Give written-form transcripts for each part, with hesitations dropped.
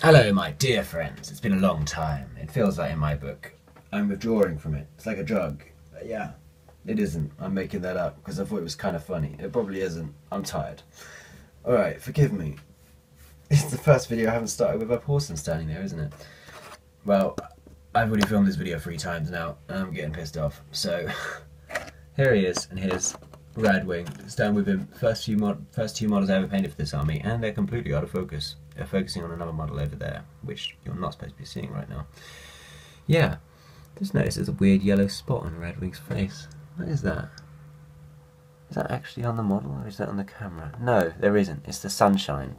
Hello, my dear friends. It's been a long time. It feels like in my book I'm withdrawing from it. It's like a drug. Yeah, it isn't. I'm making that up because I thought it was kind of funny. It probably isn't. I'm tired. Alright, forgive me. It's the first video I haven't started with a person standing there, isn't it? Well, I've already filmed this video 3 times now, and I'm getting pissed off. So, here he is, and here's Radwing. Stand with him. First two models I ever painted for this army, and they're completely out of focus. They're focusing on another model over there, which you're not supposed to be seeing right now. Yeah, just notice there's a weird yellow spot on Radwing's face. What is that? Is that actually on the model, or is that on the camera? No, there isn't. It's the sunshine.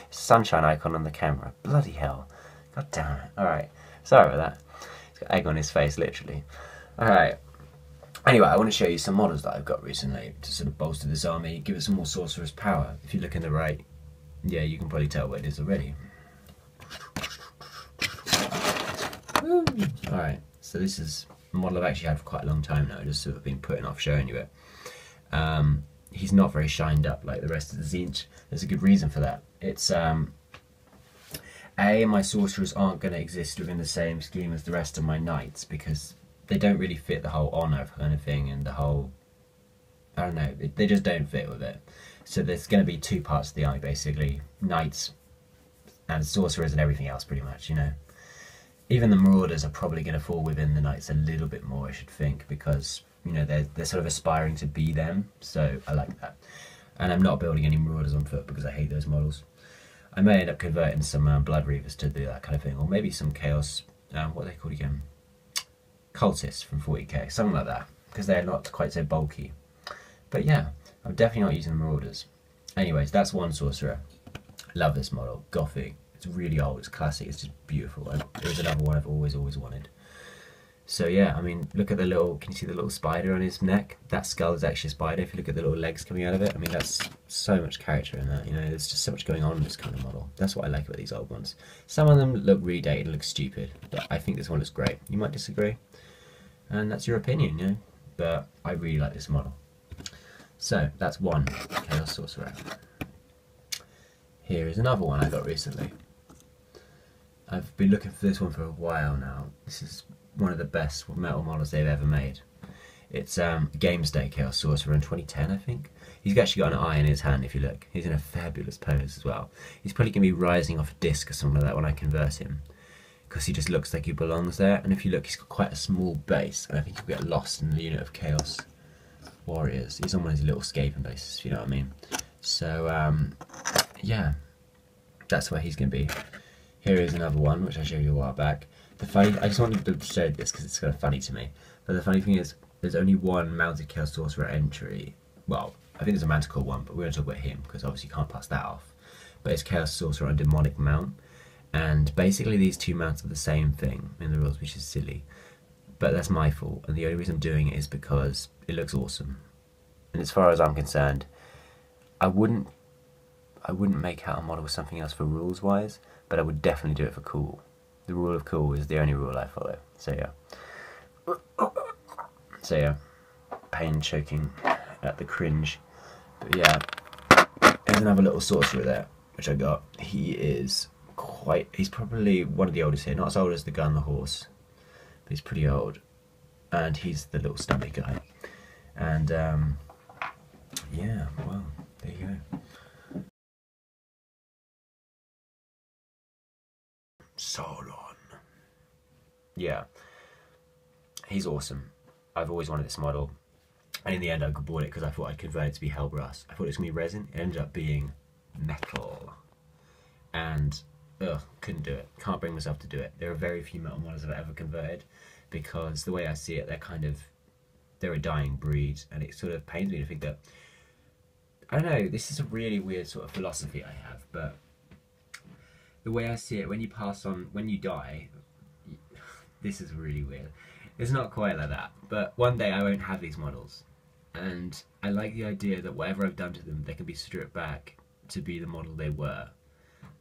It's the sunshine icon on the camera. Bloody hell. God damn it. Alright, sorry about that. He's got egg on his face, literally. Alright. Anyway, I want to show you some models that I've got recently to sort of bolster this army, give it some more sorcerer's power. If you look in the right, yeah, you can probably tell what it is already. Alright, so this is a model I've actually had for quite a long time now, just sort of been putting off showing you it. He's not very shined up like the rest of the Tzeentch. There's a good reason for that. It's, my sorcerers aren't going to exist within the same scheme as the rest of my knights, because they don't really fit the whole honour kind of thing, and the whole, I don't know, they just don't fit with it. So there's going to be 2 parts of the army basically, knights and sorcerers and everything else pretty much, you know. Even the marauders are probably going to fall within the knights a little bit more, I should think, because, you know, they're sort of aspiring to be them, so I like that. And I'm not building any marauders on foot because I hate those models. I may end up converting some Blood Reavers to do that kind of thing, or maybe some Chaos, what are they called again? Cultists from 40k, something like that, because they're not quite so bulky. But yeah, I'm definitely not using the marauders. Anyways, that's one sorcerer. Love this model, Gothic. It's really old, it's classic, it's just beautiful. And it was another one I've always wanted. So yeah, I mean, look at the little, can you see the little spider on his neck? That skull is actually a spider. If you look at the little legs coming out of it, I mean, that's so much character in that, you know, there's just so much going on in this kind of model. That's what I like about these old ones. Some of them look really dated, look stupid, but I think this one looks great. You might disagree, and that's your opinion, you know, but I really like this model. So, that's one Chaos Sorcerer. Here is another one I got recently. I've been looking for this one for a while now. This is one of the best metal models they've ever made. It's Games Day Chaos Sorcerer in 2010, I think. He's actually got an eye in his hand, if you look. He's in a fabulous pose as well. He's probably going to be rising off a disc or something like that when I convert him, because he just looks like he belongs there. And if you look, he's got quite a small base, and I think he'll get lost in the unit of Chaos Warriors. He's on one of his little scaping bases, if you know what I mean. So, yeah, that's where he's going to be. Here is another one, which I showed you a while back. I just wanted to show this because it's kind of funny to me. But the funny thing is, there's only one mounted Chaos Sorcerer entry. Well, I think there's a Manticore one, but we're going to talk about him because obviously you can't pass that off. But it's Chaos Sorcerer on Demonic Mount. And basically these 2 mounts are the same thing in the rules, which is silly. But that's my fault, and the only reason I'm doing it is because it looks awesome. And as far as I'm concerned, I wouldn't make out a model with something else for rules wise, but I would definitely do it for cool. The rule of cool is the only rule I follow. So yeah. Pain choking at the cringe. But yeah, there's another little sorcerer there, which I got. He's probably one of the oldest here, not as old as the gun, the horse, but he's pretty old. And he's the little stomach guy. And yeah, well, there you go. Sauron. Yeah, he's awesome. I've always wanted this model, and in the end I bought it because I thought I'd convert it to be Hellbrass. I thought it was going to be resin, it ended up being metal, and couldn't do it. Can't bring myself to do it. There are very few metal models I've ever converted, because the way I see it, they're a dying breed, and it sort of pains me to think that, I don't know, this is a really weird sort of philosophy I have, but the way I see it, when you die, this is really weird. It's not quite like that, but one day I won't have these models, and I like the idea that whatever I've done to them, they can be stripped back to be the model they were.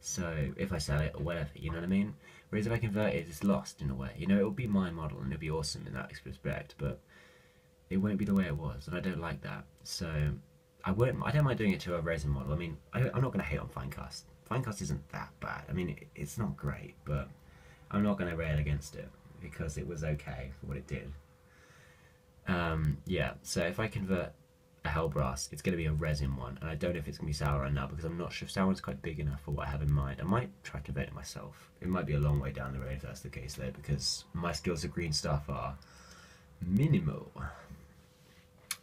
So if I sell it or whatever, you know what I mean? Whereas if I convert it, it's lost in a way. You know, it'll be my model and it'll be awesome in that respect, but it won't be the way it was, and I don't like that. So I don't mind doing it to a resin model. I mean, I'm not going to hate on Finecast. Finecast isn't that bad. I mean, it's not great, but I'm not going to rail against it because it was okay for what it did. Yeah, so if I convert a Hellbrass, it's going to be a resin one, and I don't know if it's going to be Sauron now because I'm not sure if Sauron's quite big enough for what I have in mind. I might try to convert it myself. It might be a long way down the road if that's the case though, because my skills of green stuff are minimal.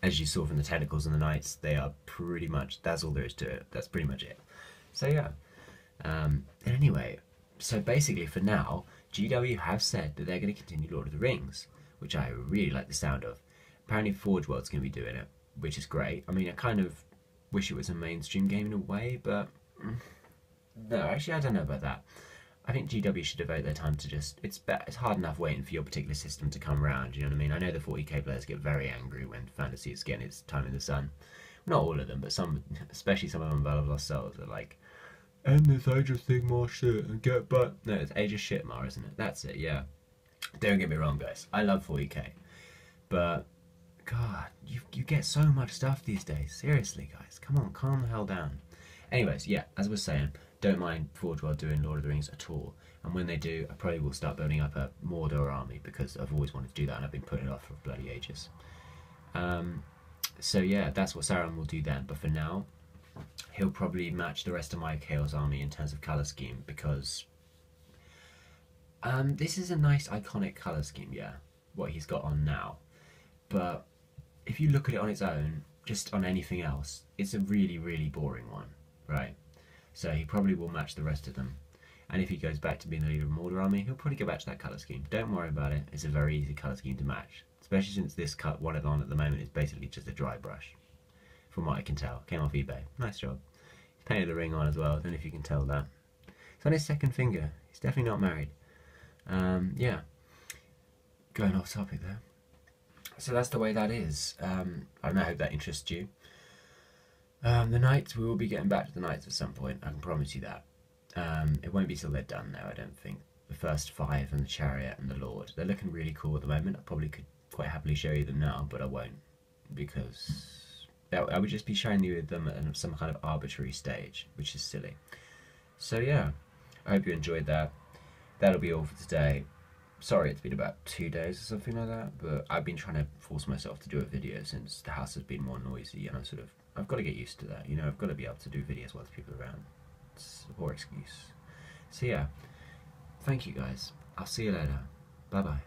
As you saw from the tentacles and the knights, they are pretty much, that's all there is to it. That's pretty much it. So yeah. And anyway, so basically for now, GW have said that they're going to continue Lord of the Rings, which I really like the sound of. Apparently Forge World's going to be doing it, which is great. I mean, I kind of wish it was a mainstream game in a way, but no, actually I don't know about that. I think GW should devote their time to just, it's hard enough waiting for your particular system to come around, you know what I mean? I know the 40k players get very angry when fantasy is getting its time in the sun. Not all of them, but some, especially some of them Battle of Lost Souls, are like, end this Age of Sigmar shit and get back. No, it's Age of Shitmar, isn't it? That's it, yeah. Don't get me wrong, guys. I love 40k. But, God, you get so much stuff these days. Seriously, guys. Come on, calm the hell down. Anyways, yeah, as I was saying, don't mind Forge World doing Lord of the Rings at all. And when they do, I probably will start building up a Mordor army because I've always wanted to do that and I've been putting it off for bloody ages. So yeah, that's what Sauron will do then. But for now, he'll probably match the rest of my Chaos army in terms of colour scheme because this is a nice iconic colour scheme, yeah, what he's got on now. But if you look at it on its own, just on anything else, it's a really, really boring one, right? So he probably will match the rest of them. And if he goes back to being the leader of Mordor army, he'll probably go back to that colour scheme. Don't worry about it, it's a very easy colour scheme to match. Especially since this cut one on at the moment is basically just a dry brush. From what I can tell. Came off eBay. Nice job. He's painted the ring on as well, I don't know if you can tell that. It's on his second finger. He's definitely not married. Yeah. Going off topic there. So that's the way that is. I hope that interests you. The Knights, we will be getting back to the Knights at some point, I can promise you that. It won't be till they're done now, I don't think. The first 5 and the Chariot and the Lord. They're looking really cool at the moment. I probably could quite happily show you them now, but I won't. Because I would just be showing you them at some kind of arbitrary stage, which is silly. So yeah, I hope you enjoyed that. That'll be all for today. Sorry it's been about 2 days or something like that, but I've been trying to force myself to do a video since the house has been more noisy, and I've got to get used to that, you know, I've got to be able to do videos while there's people around. It's a poor excuse. So yeah, thank you guys. I'll see you later. Bye bye.